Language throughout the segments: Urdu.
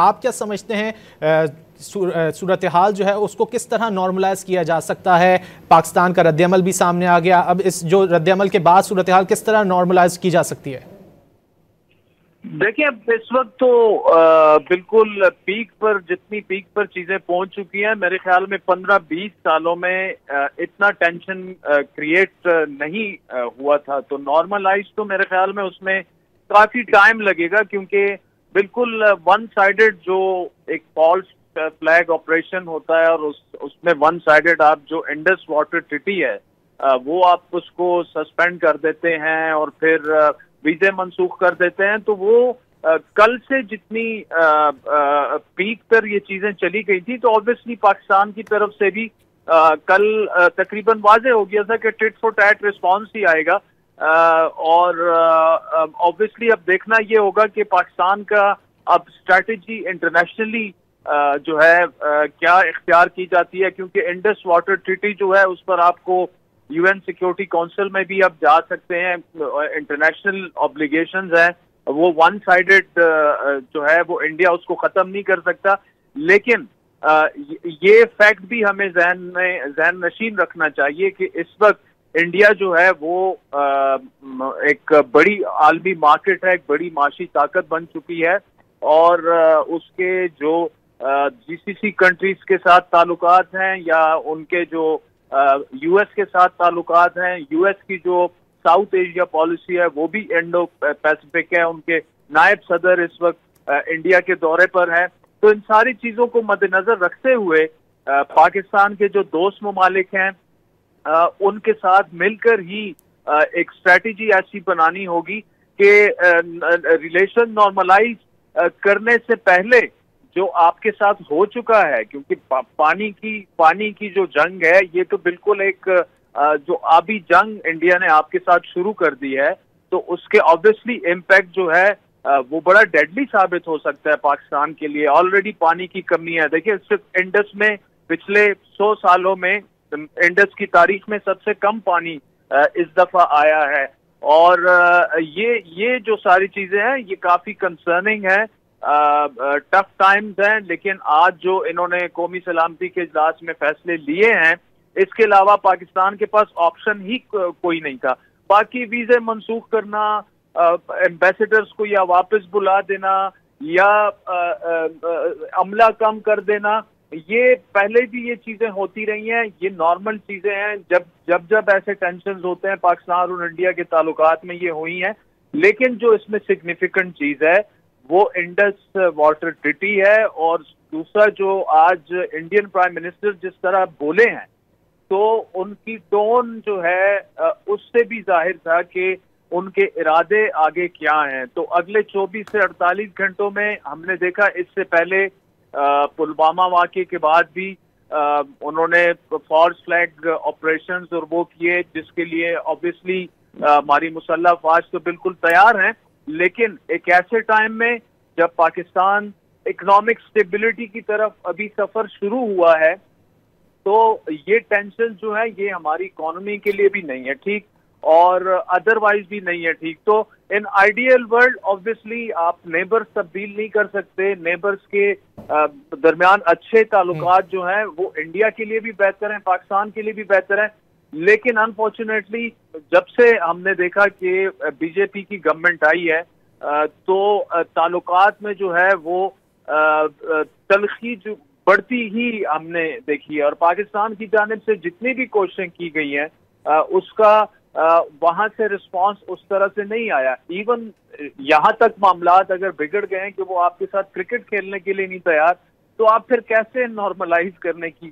آپ کیا سمجھتے ہیں صورتحال جو ہے اس کو کس طرح نارملائز کیا جا سکتا ہے؟ پاکستان کا رد عمل بھی سامنے آ گیا، اب اس جو رد عمل کے بعد صورتحال کس طرح نارملائز کی جا سکتی ہے؟ دیکھیں اب اس وقت تو بالکل پیک پر چیزیں پہنچ چکی ہیں. میرے خیال میں 15-20 سالوں میں اتنا ٹینشن کریٹ نہیں ہوا تھا. تو نارملائز تو میرے خیال میں اس میں کافی ٹائم لگے گا، کیونکہ بالکل ون سائیڈڈ جو ایک فالس فلیگ آپریشن ہوتا ہے، اور اس میں ون سائیڈڈ آپ جو انڈس واٹر ٹریٹی ہے وہ آپ اس کو سسپینڈ کر دیتے ہیں اور پھر ویزے منسوخ کر دیتے ہیں. تو وہ کل سے جتنی پیک پر یہ چیزیں چلی گئی تھی، تو آبویسلی پاکستان کی طرف سے بھی کل تقریباً واضح ہو گیا تھا کہ ٹٹ فور ٹیٹ رسپانس ہی آئے گا. اور آبویسلی اب دیکھنا یہ ہوگا کہ پاکستان کا اب اسٹریٹجی انٹرنیشنلی جو ہے کیا اختیار کی جاتی ہے، کیونکہ انڈس واٹر ٹریٹی جو ہے اس پر آپ کو یو این سیکورٹی کونسل میں بھی اب جا سکتے ہیں. انٹرنیشنل آبلیگیشنز ہیں، وہ ون سائیڈڈ جو ہے وہ انڈیا اس کو ختم نہیں کر سکتا. لیکن یہ فیکٹ بھی ہمیں ذہن نشین رکھنا چاہیے کہ اس وقت انڈیا جو ہے وہ ایک بڑی عالمی مارکیٹ ہے، ایک بڑی معاشی طاقت بن چکی ہے، اور اس کے جو جی سی سی کنٹریز کے ساتھ تعلقات ہیں یا ان کے جو یو ایس کے ساتھ تعلقات ہیں، یو ایس کی جو ساؤتھ ایشیا پالیسی ہے وہ بھی انڈو پیسفک ہے. ان کے نائب صدر اس وقت انڈیا کے دورے پر ہیں. تو ان ساری چیزوں کو مد نظر رکھتے ہوئے پاکستان کے جو دوست ممالک ہیں ان کے ساتھ مل کر ہی ایک اسٹریٹجی ایسی بنانی ہوگی کہ ریلیشن نارملائز کرنے سے پہلے جو آپ کے ساتھ ہو چکا ہے، کیونکہ پانی کی جو جنگ ہے یہ تو بالکل ایک جو آبی جنگ انڈیا نے آپ کے ساتھ شروع کر دی ہے، تو اس کے آبویسلی امپیکٹ جو ہے وہ بڑا ڈیڈلی ثابت ہو سکتا ہے پاکستان کے لیے. آلریڈی پانی کی کمی ہے. دیکھیں صرف انڈس میں پچھلے 100 سالوں میں انڈس کی تاریخ میں سب سے کم پانی اس دفعہ آیا ہے، اور یہ جو ساری چیزیں ہیں یہ کافی کنسرننگ ہیں. ٹف ٹائمز ہیں، لیکن آج جو انہوں نے قومی سلامتی کے اجلاس میں فیصلے لیے ہیں اس کے علاوہ پاکستان کے پاس آپشن ہی کوئی نہیں تھا. باقی ویزے منسوخ کرنا، ایمبیسڈرز کو یا واپس بلا دینا یا عملہ کم کر دینا، یہ پہلے بھی یہ چیزیں ہوتی رہی ہیں، یہ نارمل چیزیں ہیں. جب ایسے ٹینشنز ہوتے ہیں پاکستان اور انڈیا کے تعلقات میں یہ ہوئی ہیں. لیکن جو اس میں سگنیفیکنٹ چیز ہے وہ انڈس واٹر ٹریٹی ہے. اور دوسرا جو آج انڈین پرائم منسٹر جس طرح بولے ہیں تو ان کی ٹون جو ہے اس سے بھی ظاہر تھا کہ ان کے ارادے آگے کیا ہیں. تو اگلے 24 سے 48 گھنٹوں میں ہم نے دیکھا، اس سے پہلے پلوامہ واقعے کے بعد بھی انہوں نے فالس فلیگ آپریشنز اور وہ کیے، جس کے لیے آبویسلی ہماری مسلح افواج تو بالکل تیار ہیں. لیکن ایک ایسے ٹائم میں جب پاکستان اکنامک سٹیبلٹی کی طرف ابھی سفر شروع ہوا ہے، تو یہ ٹینشن جو ہے یہ ہماری اکانومی کے لیے بھی نہیں ہے ٹھیک، اور ادروائز بھی نہیں ہے ٹھیک. تو ان آئیڈیل ورلڈ آبویسلی آپ نیبرز تبدیل نہیں کر سکتے. نیبرز کے درمیان اچھے تعلقات جو ہیں وہ انڈیا کے لیے بھی بہتر ہیں، پاکستان کے لیے بھی بہتر ہیں. لیکن انفارچونیٹلی جب سے ہم نے دیکھا کہ بی جے پی کی گورنمنٹ آئی ہے تو تعلقات میں جو ہے وہ تلخی جو بڑھتی ہی ہم نے دیکھی ہے. اور پاکستان کی جانب سے جتنی بھی کوششیں کی گئی ہیں اس کا وہاں سے رسپانس اس طرح سے نہیں آیا. ایون یہاں تک معاملات اگر بگڑ گئے ہیں کہ وہ آپ کے ساتھ کرکٹ کھیلنے کے لیے نہیں تیار، تو آپ پھر کیسے نارملائز کرنے کی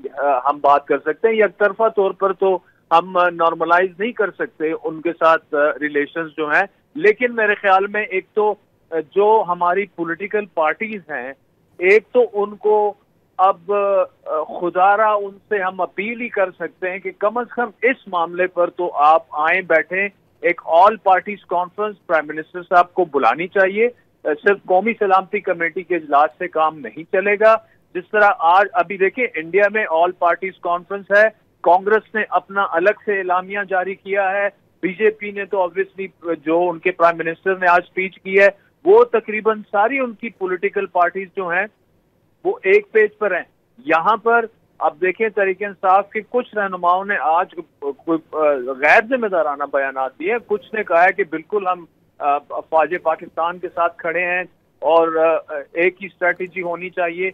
ہم بات کر سکتے ہیں؟ یک طرفہ طور پر تو ہم نارملائز نہیں کر سکتے ان کے ساتھ ریلیشنز جو ہیں. لیکن میرے خیال میں ایک تو جو ہماری پولیٹیکل پارٹیز ہیں، ایک تو ان کو اب خدا را ان سے ہم اپیل ہی کر سکتے ہیں کہ کم از کم اس معاملے پر تو آپ آئیں، بیٹھیں. ایک all parties conference prime minister صاحب کو بلانی چاہیے. صرف قومی سلامتی کمیٹی کے اجلاس سے کام نہیں چلے گا. جس طرح آج ابھی دیکھیں انڈیا میں آل پارٹیز کانفرنس ہے، کانگریس نے اپنا الگ سے اعلامیہ جاری کیا ہے، بی جے پی نے تو آبویسلی جو ان کے پرائم منسٹر نے آج اسپیچ کی ہے وہ تقریباً ساری ان کی پولیٹیکل پارٹیز جو ہیں وہ ایک پیج پر ہیں. یہاں پر اب دیکھیں تحریک انصاف کے کچھ رہنماؤں نے آج غیر ذمہ دارانہ بیانات دیے. کچھ نے کہا ہے کہ بالکل ہم افواج پاکستان کے ساتھ کھڑے ہیں اور ایک ہی اسٹریٹجی ہونی چاہیے.